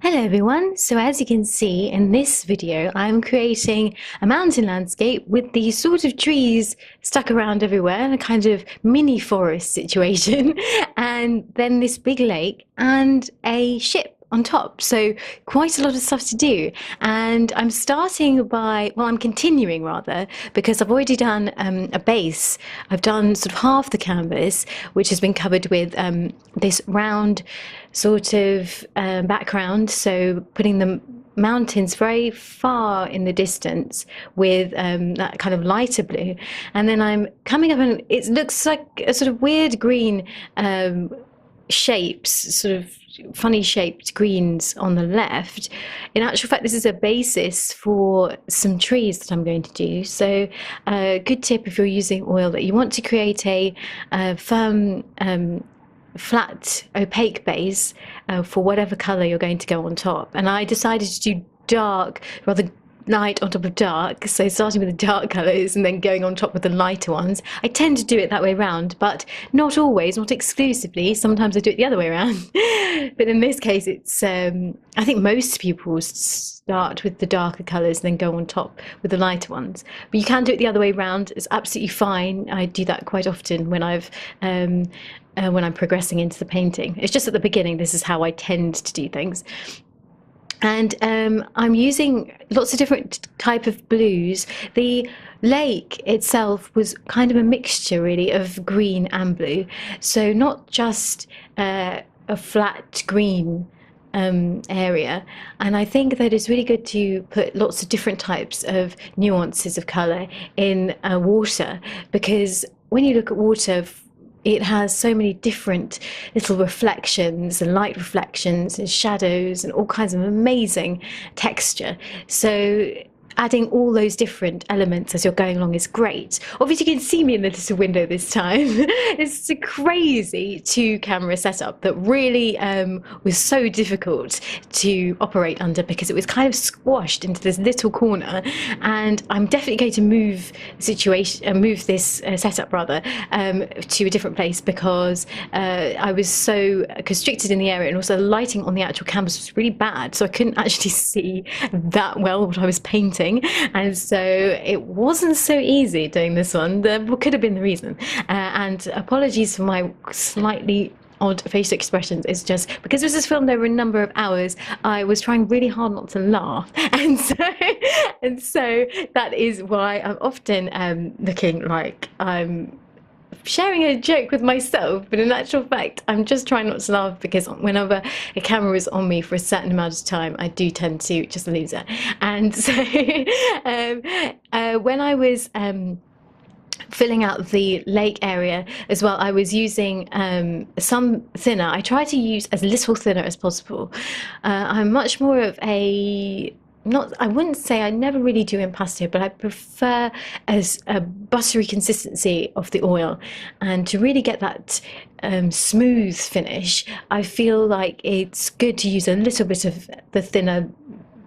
Hello everyone, so as you can see in this video I'm creating a mountain landscape with these sort of trees stuck around everywhere, a kind of mini forest situation, and then this big lake and a ship on top. So quite a lot of stuff to do, and I'm continuing rather, because I've already done a base. I've done sort of half the canvas, which has been covered with this round sort of background, so putting the mountains very far in the distance with that kind of lighter blue. And then I'm coming up and it looks like a sort of weird green shapes, sort of funny shaped greens on the left. In actual fact, this is a basis for some trees that I'm going to do. So a good tip if you're using oil that you want to create a firm flat opaque base for whatever color you're going to go on top. And I decided to do dark rather light on top of dark, so starting with the dark colors and then going on top with the lighter ones. I tend to do it that way around, but not always, not exclusively. Sometimes I do it the other way around. But in this case, it's I think most people start with the darker colors and then go on top with the lighter ones, but you can do it the other way around. It's absolutely fine. I do that quite often when when I'm progressing into the painting. It's just at the beginning, this is how I tend to do things. And I'm using lots of different type of blues. The lake itself was kind of a mixture really of green and blue, so not just a flat green area. And I think that it's really good to put lots of different types of nuances of color in water, because when you look at water, it has so many different little reflections and light reflections and shadows and all kinds of amazing texture. So adding all those different elements as you're going along is great. Obviously you can see me in the little window this time. It's a crazy 2-camera setup that really was so difficult to operate under, because it was kind of squashed into this little corner. And I'm definitely going to move this setup rather to a different place, because I was so constricted in the area, and also the lighting on the actual canvas was really bad, so I couldn't actually see that well what I was painting. And so it wasn't so easy doing this one. That could have been the reason. And apologies for my slightly odd facial expressions. It's just because this was filmed over a number of hours, I was trying really hard not to laugh, and so that is why I'm often looking like I'm sharing a joke with myself, but in actual fact I'm just trying not to laugh, because whenever a camera is on me for a certain amount of time, I do tend to just lose it. And so when I was filling out the lake area as well, I was using some thinner. I try to use as little thinner as possible. I'm much more of a I wouldn't say, I never really do impasto, but I prefer as a buttery consistency of the oil. And to really get that smooth finish, I feel like it's good to use a little bit of the thinner,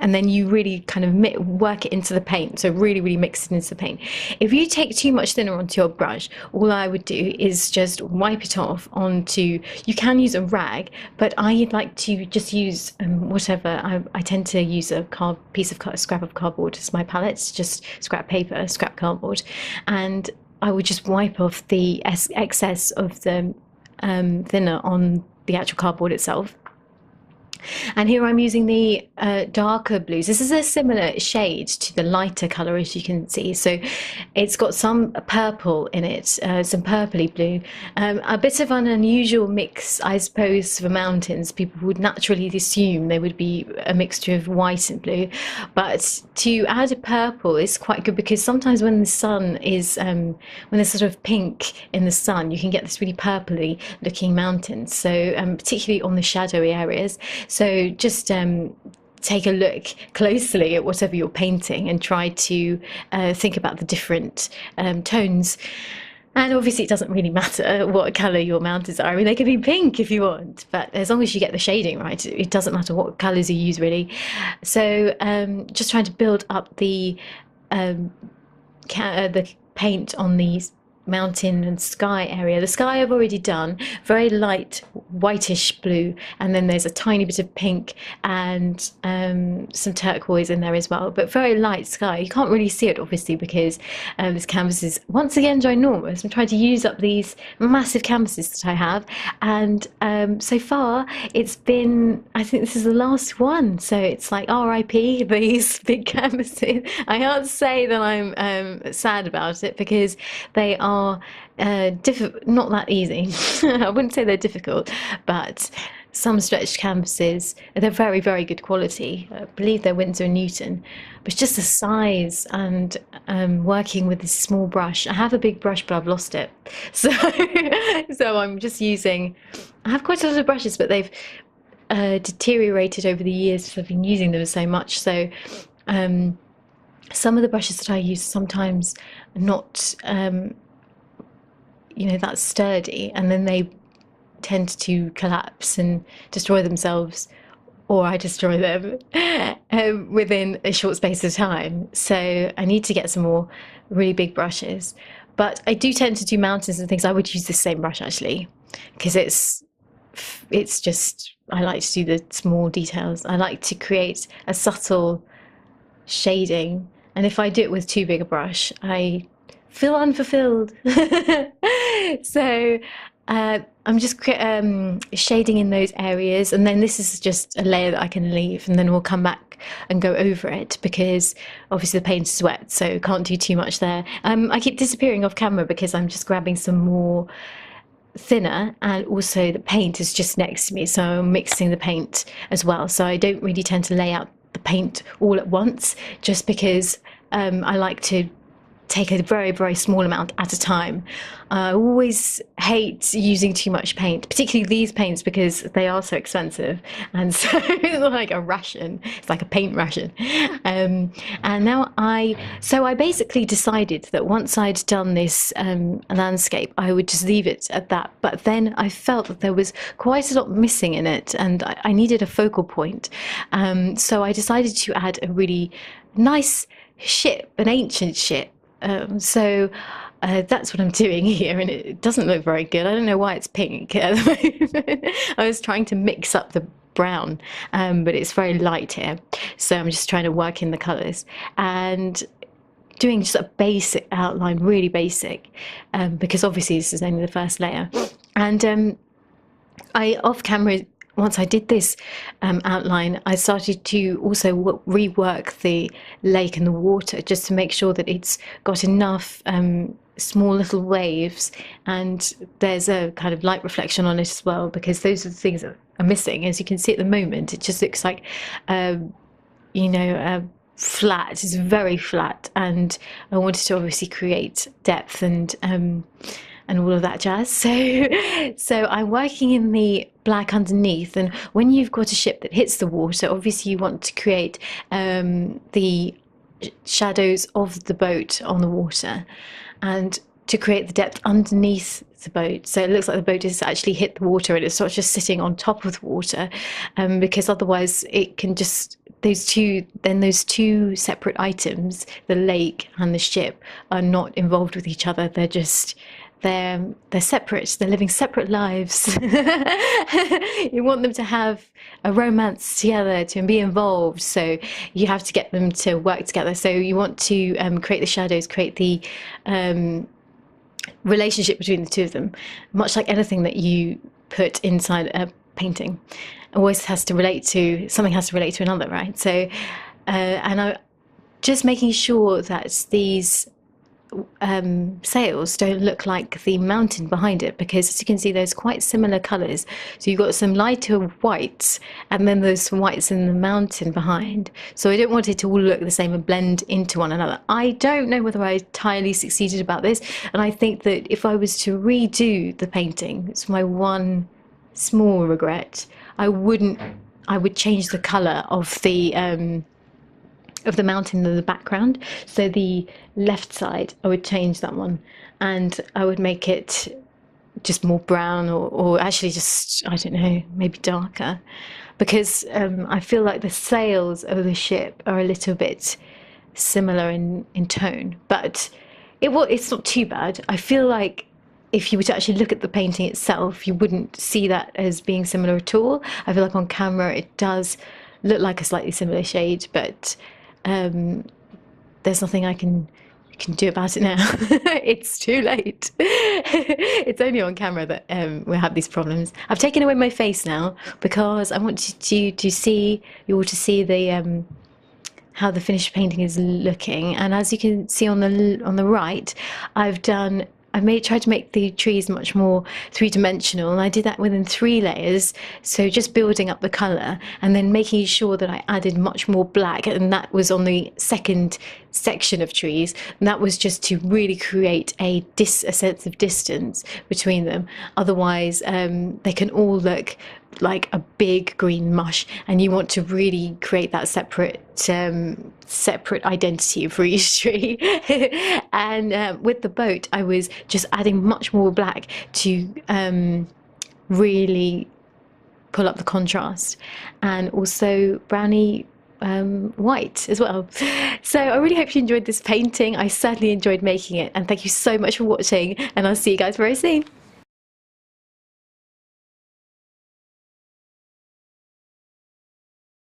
and then you really kind of work it into the paint, so really mix it into the paint. If you take too much thinner onto your brush, all I would do is just wipe it off onto, you can use a rag, but I like to just use whatever. I tend to use a scrap of cardboard as my palette, just scrap paper, scrap cardboard, and I would just wipe off the excess of the thinner on the actual cardboard itself. And here I'm using the darker blues. This is a similar shade to the lighter colour, as you can see. So it's got some purple in it, some purpley blue. A bit of an unusual mix, I suppose, for mountains. People would naturally assume they would be a mixture of white and blue. But to add a purple is quite good, because sometimes when the sun is, when there's sort of pink in the sun, you can get this really purpley looking mountains. So particularly on the shadowy areas. So just take a look closely at whatever you're painting and try to think about the different tones. And obviously it doesn't really matter what colour your mountains are. I mean, they can be pink if you want, but as long as you get the shading right, it doesn't matter what colours you use really. So just trying to build up the paint on these mountain and sky area. The sky I've already done, very light whitish blue, and then there's a tiny bit of pink and some turquoise in there as well, but very light sky. You can't really see it obviously because this canvas is once again ginormous. I'm trying to use up these massive canvases that I have, and so far it's been, I think this is the last one, so it's like RIP these big canvases. I can't say that I'm sad about it because they are not that easy. I wouldn't say they're difficult, but some stretched canvases, they're very, very good quality. I believe they're Winsor & Newton, but it's just the size and working with this small brush. I have a big brush, but I've lost it. So, so I'm just using, I have quite a lot of brushes, but they've deteriorated over the years because I've been using them so much. So some of the brushes that I use sometimes are not, you know, that sturdy, and then they tend to collapse and destroy themselves, or I destroy them within a short space of time. So I need to get some more really big brushes. But I do tend to do mountains and things. I would use the same brush actually, because it's just, I like to do the small details. I like to create a subtle shading, and if I do it with too big a brush, I feel unfulfilled. So I'm just shading in those areas, and then this is just a layer that I can leave, and then we'll come back and go over it because obviously the paint is wet, so can't do too much there. I keep disappearing off camera because I'm just grabbing some more thinner, and also the paint is just next to me, so I'm mixing the paint as well. So I don't really tend to lay out the paint all at once, just because I like to take a very, very small amount at a time. I always hate using too much paint, particularly these paints, because they are so expensive, and so it's like a ration. It's like a paint ration. And now I basically decided that once I'd done this landscape, I would just leave it at that. But then I felt that there was quite a lot missing in it, and I needed a focal point. So I decided to add a really nice ship, an ancient ship. So that's what I'm doing here, and it doesn't look very good. I don't know why it's pink at the moment. I was trying to mix up the brown, but it's very light here, so I'm just trying to work in the colours and doing just a basic outline, really basic, because obviously this is only the first layer. And I, off camera, once I did this outline, I started to also rework the lake and the water, just to make sure that it's got enough small little waves, and there's a kind of light reflection on it as well, because those are the things that are missing. As you can see at the moment, it just looks like, you know, flat. It's very flat, and I wanted to obviously create depth and all of that jazz. So I'm working in the black underneath, and when you've got a ship that hits the water, obviously you want to create the shadows of the boat on the water, and to create the depth underneath the boat, so it looks like the boat has actually hit the water and it's not just sitting on top of the water, because otherwise it can just, those two separate items, the lake and the ship, are not involved with each other. They're just, they're separate. They're living separate lives. You want them to have a romance together, to be involved, so you have to get them to work together. So you want to create the shadows, create the relationship between the two of them, much like anything that you put inside a painting. Always has to relate to, something has to relate to another, right? So and I just making sure that these sails don't look like the mountain behind it, because as you can see, there's quite similar colors. So you've got some lighter whites, and then there's some whites in the mountain behind. So I don't want it to all look the same and blend into one another. I don't know whether I entirely succeeded about this, and I think that if I was to redo the painting, it's my one small regret, I would change the color of the mountain in the background. So the left side, I would change that one, and I would make it just more brown, or actually just, I don't know, maybe darker, because I feel like the sails of the ship are a little bit similar in tone, but It's not too bad. I feel like if you were to actually look at the painting itself, you wouldn't see that as being similar at all. I feel like on camera it does look like a slightly similar shade, but there's nothing I can do about it now. It's too late. It's only on camera that we have these problems. I've taken away my face now because I want you to see the how the finished painting is looking. And as you can see on the right, tried to make the trees much more three-dimensional, and I did that within 3 layers, so just building up the colour and then making sure that I added much more black, and that was on the second section of trees, and that was just to really create a sense of distance between them. Otherwise they can all look like a big green mush, and you want to really create that separate identity for each tree. And with the boat, I was just adding much more black to really pull up the contrast, and also browny white as well. So I really hope you enjoyed this painting. I certainly enjoyed making it, and thank you so much for watching, and I'll see you guys very soon.